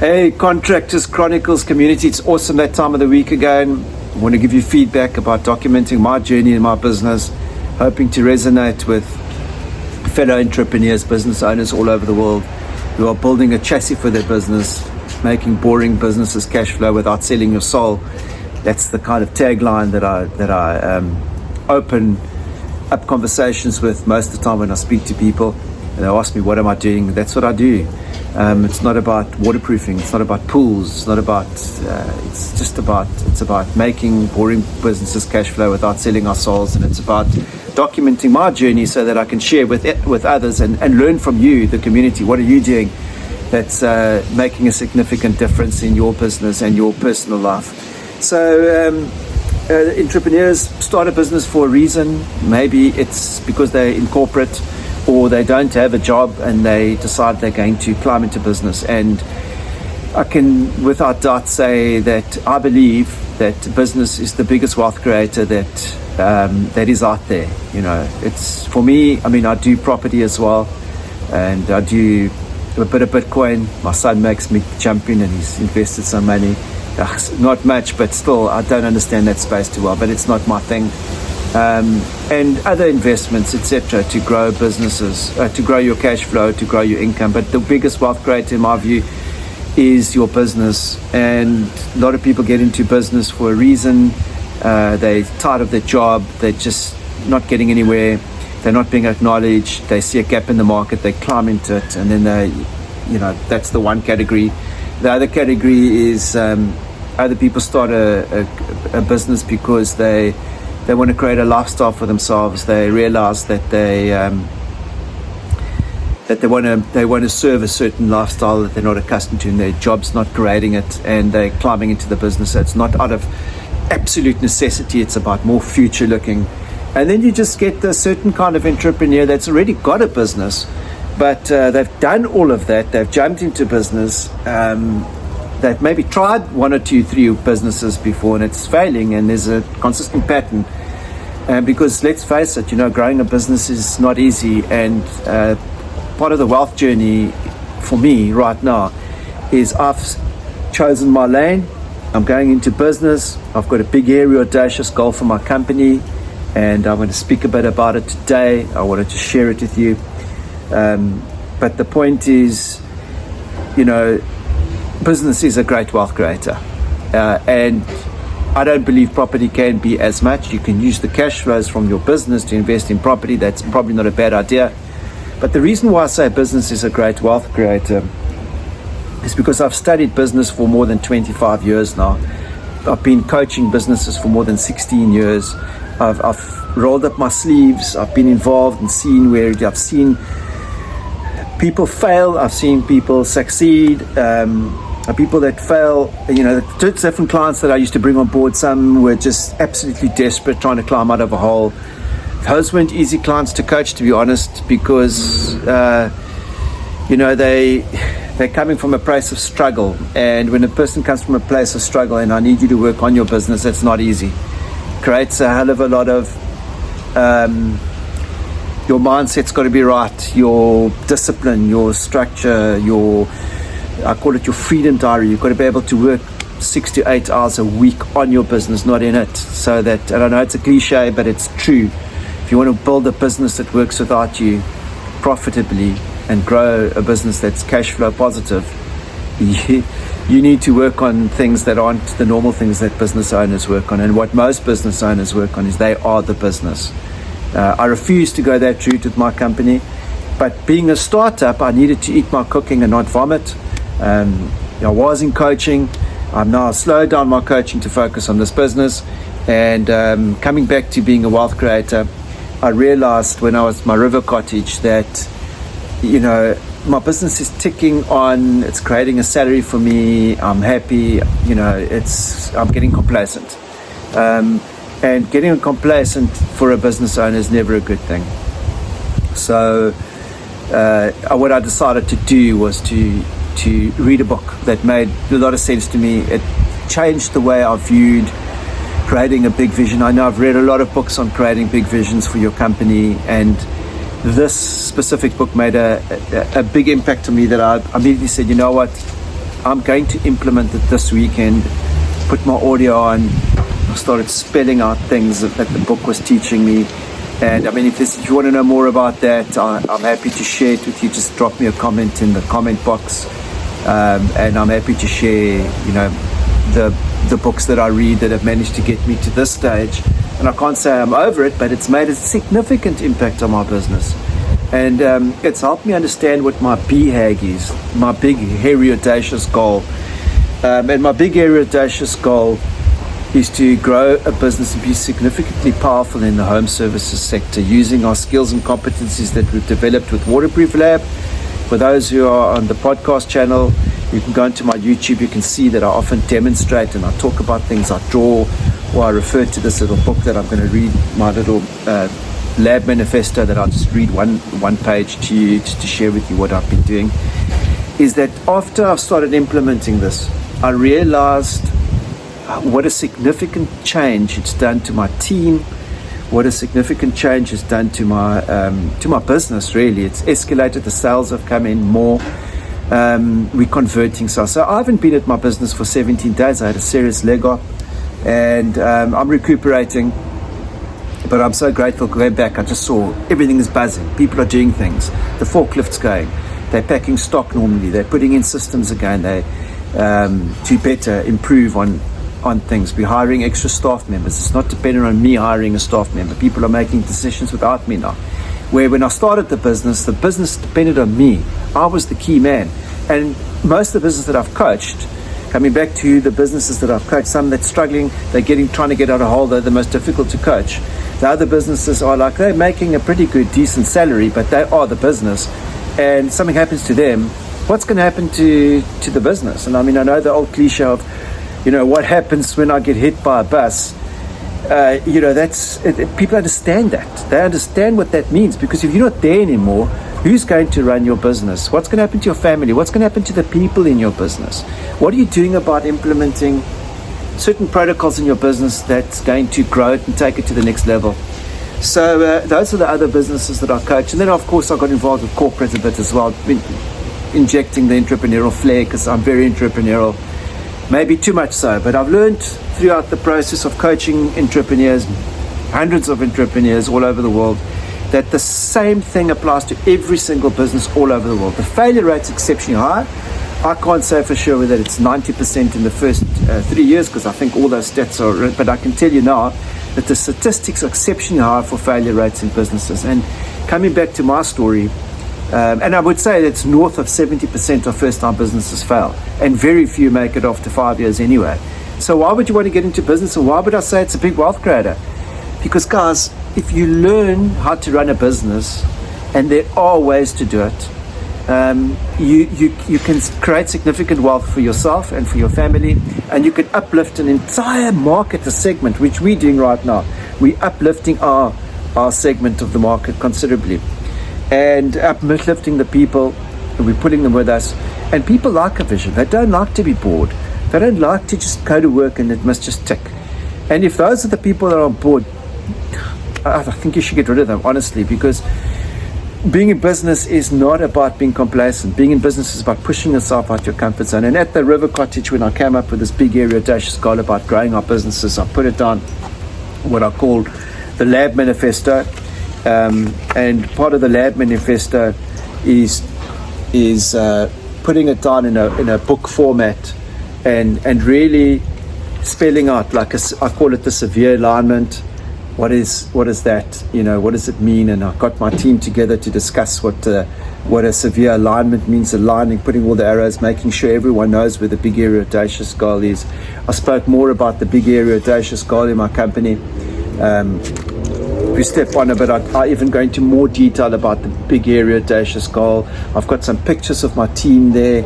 Hey, Contractors Chronicles community, it's awesome that time of the week again. I want to give you feedback about documenting my journey in my business, hoping to resonate with fellow entrepreneurs, business owners all over the world who are building a chassis for their business, making boring businesses cash flow without selling your soul. That's the kind of tagline that I open up conversations with most of the time when I speak to people. And they ask me, what am I doing? That's what I do. It's not about waterproofing. It's not about pools. It's not about. It's about making boring businesses cash flow without selling our souls, and it's about documenting my journey so that I can share with others and learn from you, the community. What are you doing that's making a significant difference in your business and your personal life? So entrepreneurs start a business for a reason. Maybe it's because they're in corporate, or they don't have a job and they decide they're going to climb into business. And I can without doubt say that I believe that business is the biggest wealth creator that is out there. You know, it's for me, I mean, I do property as well, and I do a bit of Bitcoin. My son makes me jump in and he's invested some money. Not much, but still I don't understand that space too well, but it's not my thing. And other investments, etc., to grow businesses, to grow your cash flow, to grow your income. But the biggest wealth creator, in my view, is your business. And a lot of people get into business for a reason. They're tired of their job. They're just not getting anywhere. They're not being acknowledged. They see a gap in the market. They climb into it, and then that's the one category. The other category is other people start a business because they want to create a lifestyle for themselves. They realize that they want to serve a certain lifestyle that they're not accustomed to, and their job's not creating it, and they're climbing into the business. So it's not out of absolute necessity. It's about more future looking. And then you just get the certain kind of entrepreneur that's already got a business, but they've done all of that. They've jumped into business. They've maybe tried 1 or 2, 3 businesses before, and it's failing, and there's a consistent pattern. Because let's face it, growing a business is not easy, and part of the wealth journey for me right now is I've chosen my lane. I'm going into business. I've got a big, hairy, audacious goal for my company, and I'm going to speak a bit about it today. I wanted to share it with you. But the point is, business is a great wealth creator, and I don't believe property can be as much. You can use the cash flows from your business to invest in property. That's probably not a bad idea. But the reason why I say business is a great wealth creator is because I've studied business for more than 25 years now. I've been coaching businesses for more than 16 years. I've rolled up my sleeves. I've been involved and seen where I've seen people fail. I've seen people succeed. People that fail, the different clients that I used to bring on board, some were just absolutely desperate, trying to climb out of a hole. Those weren't easy clients to coach, to be honest, because they're coming from a place of struggle. And when a person comes from a place of struggle, and I need you to work on your business, that's not easy. Creates a hell of a lot of your mindset's got to be right, your discipline, your structure, I call it your freedom diary. You've got to be able to work 6 to 8 hours a week on your business, not in it. So that, and I know it's a cliche, but it's true. If you want to build a business that works without you profitably and grow a business that's cash flow positive, you need to work on things that aren't the normal things that business owners work on. And what most business owners work on is they are the business. I refuse to go that route with my company. But being a startup, I needed to eat my cooking and not vomit. I was in coaching. I'm now slowed down my coaching to focus on this business, and coming back to being a wealth creator, I realized when I was at my river cottage that my business is ticking on. It's creating a salary for me. I'm happy. I'm getting complacent, and getting complacent for a business owner is never a good thing. So what I decided to do was to read a book that made a lot of sense to me. It changed the way I viewed creating a big vision. I know I've read a lot of books on creating big visions for your company, and this specific book made a big impact on me that I immediately said, you know what, I'm going to implement it this weekend. Put my audio on. I started spelling out things that the book was teaching me. And I mean, if you want to know more about that, I'm happy to share it with you. Just drop me a comment in the comment box. And I'm happy to share, the books that I read that have managed to get me to this stage. And I can't say I'm over it, but it's made a significant impact on my business. And it's helped me understand what my BHAG is, my big, hairy, audacious goal. And my big, hairy, audacious goal is to grow a business and be significantly powerful in the home services sector using our skills and competencies that we've developed with Waterproof Lab. For those who are on the podcast channel, you can go into my YouTube. You can see that I often demonstrate and I talk about things. I draw, or I refer to this little book that I'm going to read, my little Lab Manifesto, that I'll just read one page to you just to share with you what I've been doing. Is that after I've started implementing this, I realized what a significant change it's done to my team, what a significant change it's done to my business, really. It's escalated. The sales have come in more. We're converting sales. So I haven't been at my business for 17 days. I had a serious leg up, and I'm recuperating. But I'm so grateful going back. I just saw everything is buzzing. People are doing things. The forklift's going. They're packing stock normally. They're putting in systems again. They to better improve on things. We're hiring extra staff members. It's not dependent on me hiring a staff member. People are making decisions without me now. Where when I started the business depended on me. I was the key man. And most of the business that I've coached, coming back to the businesses that I've coached, some that's struggling, trying to get out of hole, they're the most difficult to coach. The other businesses are like, they're making a pretty good, decent salary, but they are the business. And something happens to them, what's going to happen to the business? And I mean, I know the old cliche of, what happens when I get hit by a bus? People understand that. They understand what that means, because if you're not there anymore, who's going to run your business? What's going to happen to your family? What's going to happen to the people in your business? What are you doing about implementing certain protocols in your business that's going to grow it and take it to the next level? So those are the other businesses that I coach. And then, of course, I got involved with corporate a bit as well, injecting the entrepreneurial flair, because I'm very entrepreneurial. Maybe too much so, but I've learned throughout the process of coaching entrepreneurs, hundreds of entrepreneurs all over the world, that the same thing applies to every single business all over the world. The failure rate's exceptionally high. I can't say for sure that it's 90% in the first 3 years, because I think all those stats are, but I can tell you now that the statistics are exceptionally high for failure rates in businesses. And coming back to my story, and I would say that it's north of 70% of first-time businesses fail, and very few make it after 5 years anyway. So why would you want to get into business, and why would I say it's a big wealth creator? Because, guys, if you learn how to run a business, and there are ways to do it, you can create significant wealth for yourself and for your family, and you can uplift an entire market, a segment, which we're doing right now. We're uplifting our segment of the market considerably, and uplifting the people, and we're putting them with us. And people like a vision. They don't like to be bored. They don't like to just go to work and it must just tick. And if those are the people that are on board, I think you should get rid of them, honestly, because being in business is not about being complacent. Being in business is about pushing yourself out your comfort zone. And at the River Cottage, when I came up with this big, audacious goal about growing our businesses, I put it down, what I call the Lab Manifesto. And part of the Lab Manifesto is putting it down in a book format, and really spelling out, like I call it the severe alignment. What is that? What does it mean? And I got my team together to discuss what a severe alignment means. Aligning, putting all the arrows, making sure everyone knows where the big area audacious goal is. I spoke more about the big area audacious goal in my company. We step on a bit. I even go into more detail about the big area audacious goal. I've got some pictures of my team there.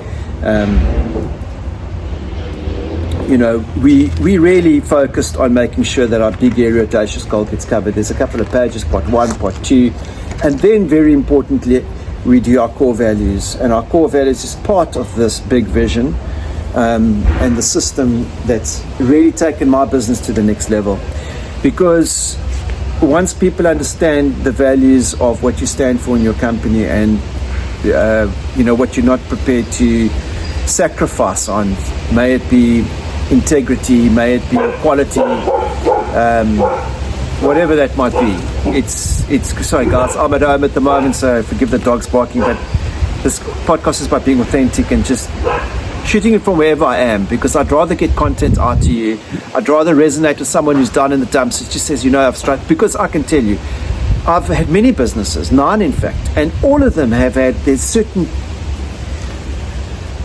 We really focused on making sure that our big area audacious goal gets covered. There's a couple of pages, part 1, part 2, and then very importantly, we do our core values. And our core values is part of this big vision, and the system that's really taken my business to the next level. Because once people understand the values of what you stand for in your company, and what you're not prepared to sacrifice on. May it be integrity, may it be quality, whatever that might be. It's sorry guys, I'm at home at the moment, so forgive the dogs barking, but this podcast is about being authentic and just shooting it from wherever I am, because I'd rather get content out to you. I'd rather resonate with someone who's down in the dumps. It just says, I've struggled, because I can tell you, I've had many businesses, 9 in fact, and all of them have had, there's certain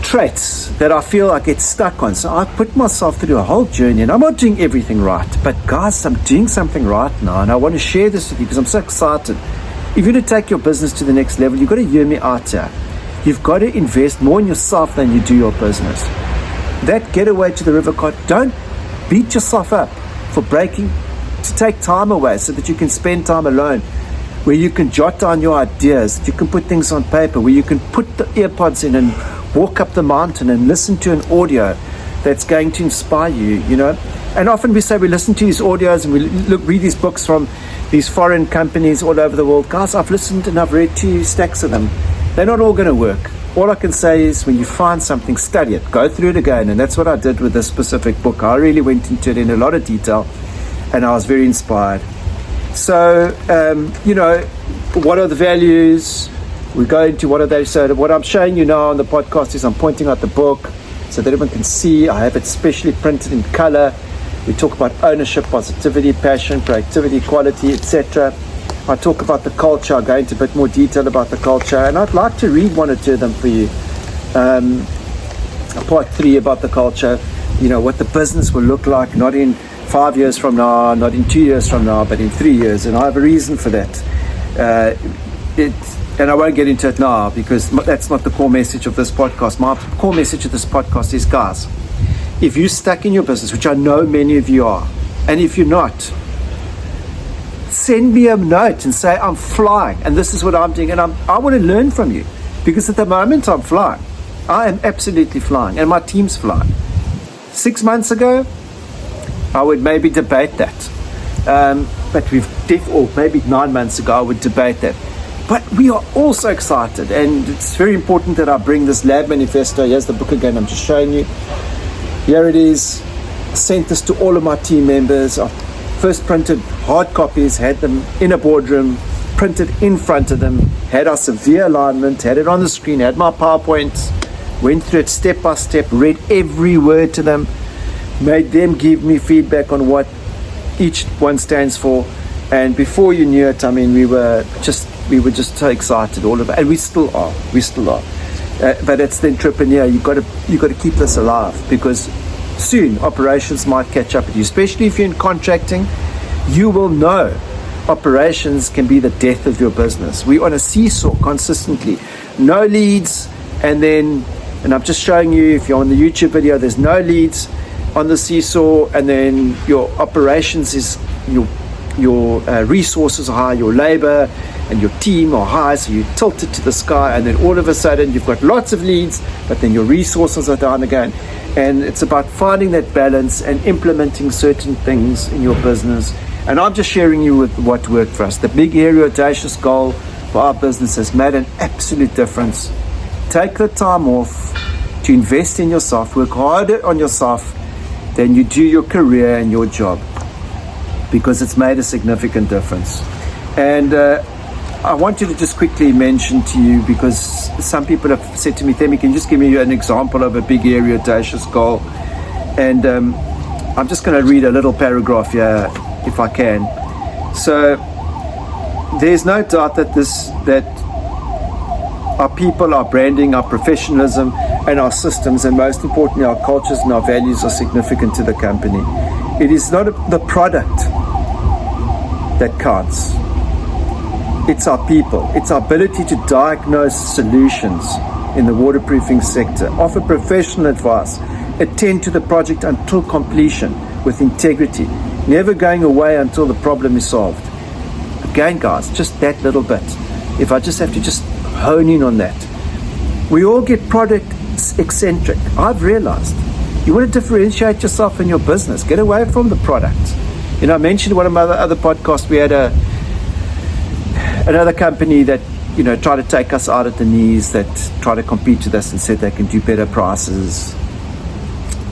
traits that I feel I get stuck on. So I put myself through a whole journey, and I'm not doing everything right, but guys, I'm doing something right now, and I want to share this with you because I'm so excited. If you're to take your business to the next level, you've got to hear me out here. You've got to invest more in yourself than you do your business. That getaway to the river cot, don't beat yourself up for breaking, to take time away so that you can spend time alone, where you can jot down your ideas, that you can put things on paper, where you can put the earpods in and walk up the mountain and listen to an audio that's going to inspire you, And often we say we listen to these audios and we read these books from these foreign companies all over the world. Guys, I've listened and I've read 2 stacks of them. They're not all going to work. All I can say is when you find something, study it, go through it again. And that's what I did with this specific book. I really went into it in a lot of detail and I was very inspired. So, what are the values? We go into what are they. So what I'm showing you now on the podcast is I'm pointing out the book so that everyone can see. I have it specially printed in color. We talk about ownership, positivity, passion, productivity, quality, etc. I talk about the culture. I go into a bit more detail about the culture, and I'd like to read 1 or 2 of them for you. Part 3 about the culture, what the business will look like, not in 5 years from now, not in 2 years from now, but in 3 years, and I have a reason for that. And I won't get into it now because that's not the core message of this podcast. My core message of this podcast is, guys, if you're stuck in your business, which I know many of you are, and if you're not, send me a note and say, I'm flying, and this is what I'm doing, and I want to learn from you, because at the moment I'm flying. I am absolutely flying, and my team's flying. 6 months ago, I would maybe debate that. But or maybe 9 months ago, I would debate that. But we are all so excited, and it's very important that I bring this Lab Manifesto. Here's the book again, I'm just showing you. Here it is. I sent this to all of my team members. I first printed hard copies, had them in a boardroom, printed in front of them, had our severe alignment, had it on the screen, had my PowerPoints, went through it step by step, read every word to them, made them give me feedback on what each one stands for. And before you knew it, we were just so excited, all of it, and we still are. But it's the entrepreneur. You've got to keep this alive, because soon operations might catch up with you, especially if you're in contracting. You will know operations can be the death of your business. We're on a seesaw constantly. No leads, and I'm just showing you, if you're on the YouTube video, there's no leads on the seesaw, and then your operations is your resources are high, your labor and your team are high, so you tilt it to the sky, and then all of a sudden you've got lots of leads, but then your resources are down again. And it's about finding that balance and implementing certain things in your business. And I'm just sharing you with what worked for us. The big, hairy, audacious goal for our business has made an absolute difference. Take the time off to invest in yourself, work harder on yourself than you do your career and your job, because it's made a significant difference. And I want you to just quickly mention to you, because some people have said to me, Themi, can you just give me an example of a big area audacious goal? And I'm just going to read a little paragraph here, if I can. So there's no doubt that our people, our branding, our professionalism, and our systems, and most importantly our cultures and our values, are significant to the company. It is not the product that counts. It's our people. It's our ability to diagnose solutions in the waterproofing sector, offer professional advice, attend to the project until completion with integrity, never going away until the problem is solved. Again, guys, just that little bit. If I just have to just hone in on that. We all get product eccentric. I've realized you want to differentiate yourself in your business. Get away from the product. I mentioned one of my other podcasts, we had another company that try to take us out at the knees, that try to compete with us and said they can do better prices.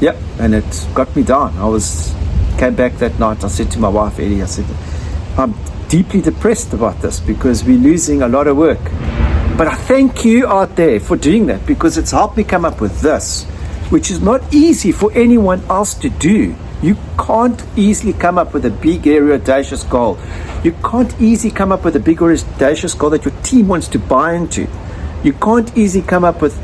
Yep, and it got me down. Came back that night. I said to my wife, Eddie, I said, I'm deeply depressed about this because we're losing a lot of work. But I thank you out there for doing that, because it's helped me come up with this, which is not easy for anyone else to do. You can't easily come up with a big, hairy, audacious goal. You can't easily come up with a big, audacious goal that your team wants to buy into. You can't easily come up with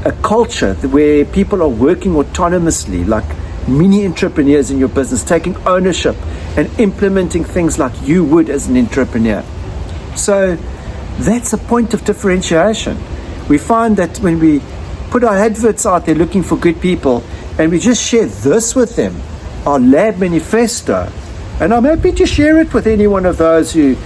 a culture where people are working autonomously, like mini entrepreneurs in your business, taking ownership and implementing things like you would as an entrepreneur. So that's a point of differentiation. We find that when we put our adverts out there looking for good people, and we just share this with them, our Lab Manifesto, and I'm happy to share it with any one of those who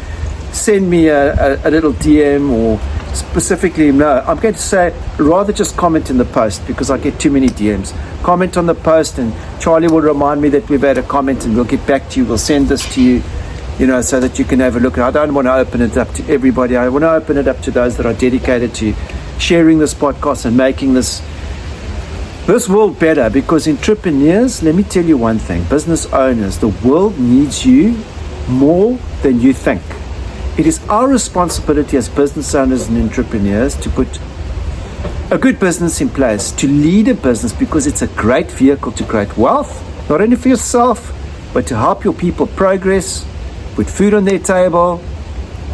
send me a little DM, or specifically, no, I'm going to say rather just comment in the post, because I get too many DMs. Comment on the post, and Charlie will remind me that we've had a comment, and we'll get back to you. We'll send this to you, so that you can have a look. I don't want to open it up to everybody. I want to open it up to those that are dedicated to sharing this podcast and making this world better, because entrepreneurs, let me tell you one thing, business owners, the world needs you more than you think. It is our responsibility as business owners and entrepreneurs to put a good business in place, to lead a business, because it's a great vehicle to create wealth, not only for yourself, but to help your people progress, put food on their table,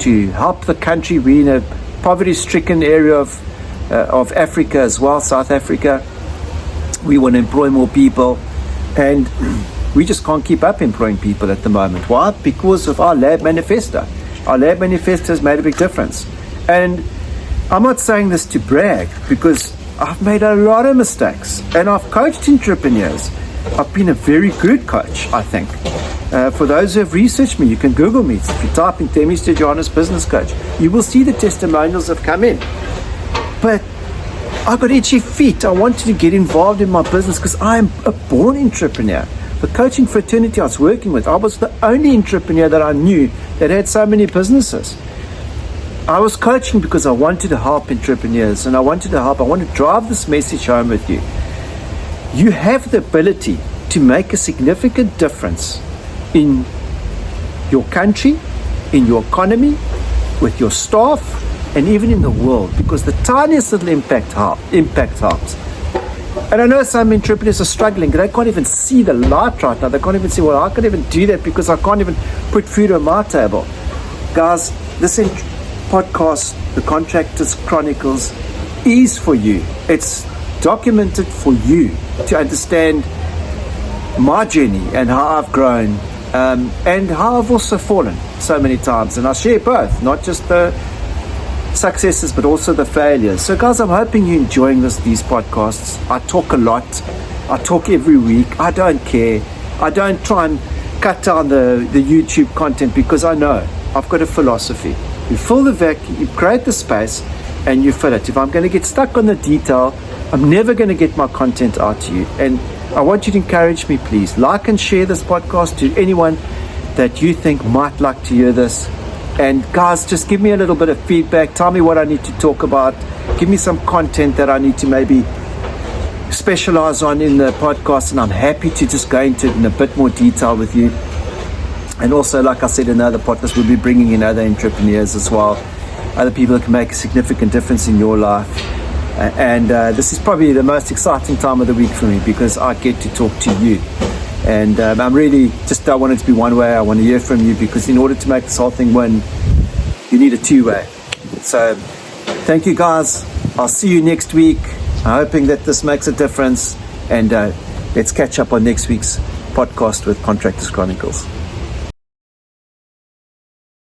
to help the country. We're in a poverty-stricken area of Africa as well, South Africa. We want to employ more people, and we just can't keep up employing people at the moment. Why? Because of our Lab Manifesto. Our Lab Manifesto has made a big difference. And I'm not saying this to brag, because I've made a lot of mistakes, and I've coached entrepreneurs. I've been a very good coach, I think. For those who have researched me, you can Google me. If you type in Temi Stejanis Business Coach, you will see the testimonials have come in. But I got itchy feet. I wanted to get involved in my business because I'm a born entrepreneur. The coaching fraternity I was working with, I was the only entrepreneur that I knew that had so many businesses. I was coaching because I wanted to help entrepreneurs, and I want to drive this message home with you. You have the ability to make a significant difference in your country, in your economy, with your staff, and even in the world, because the tiniest little impact helps. And I know some entrepreneurs are struggling. They can't even see the light right now. They can't even see, well, I can't even do that because I can't even put food on my table. Guys, this podcast, The Contractors Chronicles, is for you. It's documented for you to understand my journey and how I've grown, and how I've also fallen so many times. And I share both, not just the successes but also the failures. So guys, I'm hoping you're enjoying these podcasts. I talk a lot. I talk every week. I don't care. I don't try and cut down the YouTube content, because I know I've got a philosophy. You fill the vacuum, you create the space, and you fill it. If I'm going to get stuck on the detail, I'm never going to get my content out to you. And I want you to encourage me, please. Like and share this podcast to anyone that you think might like to hear this. And guys, just give me a little bit of feedback. Tell me what I need to talk about. Give me some content that I need to maybe specialize on in the podcast, and I'm happy to just go into it in a bit more detail with you. And also, like I said in other podcasts, we'll be bringing in other entrepreneurs as well, other people that can make a significant difference in your life. And this is probably the most exciting time of the week for me, because I get to talk to you. And I'm really just don't want it to be one way. I want to hear from you, because in order to make this whole thing win, you need a two-way. So thank you, guys. I'll see you next week. I'm hoping that this makes a difference. And let's catch up on next week's podcast with Contractors Chronicles.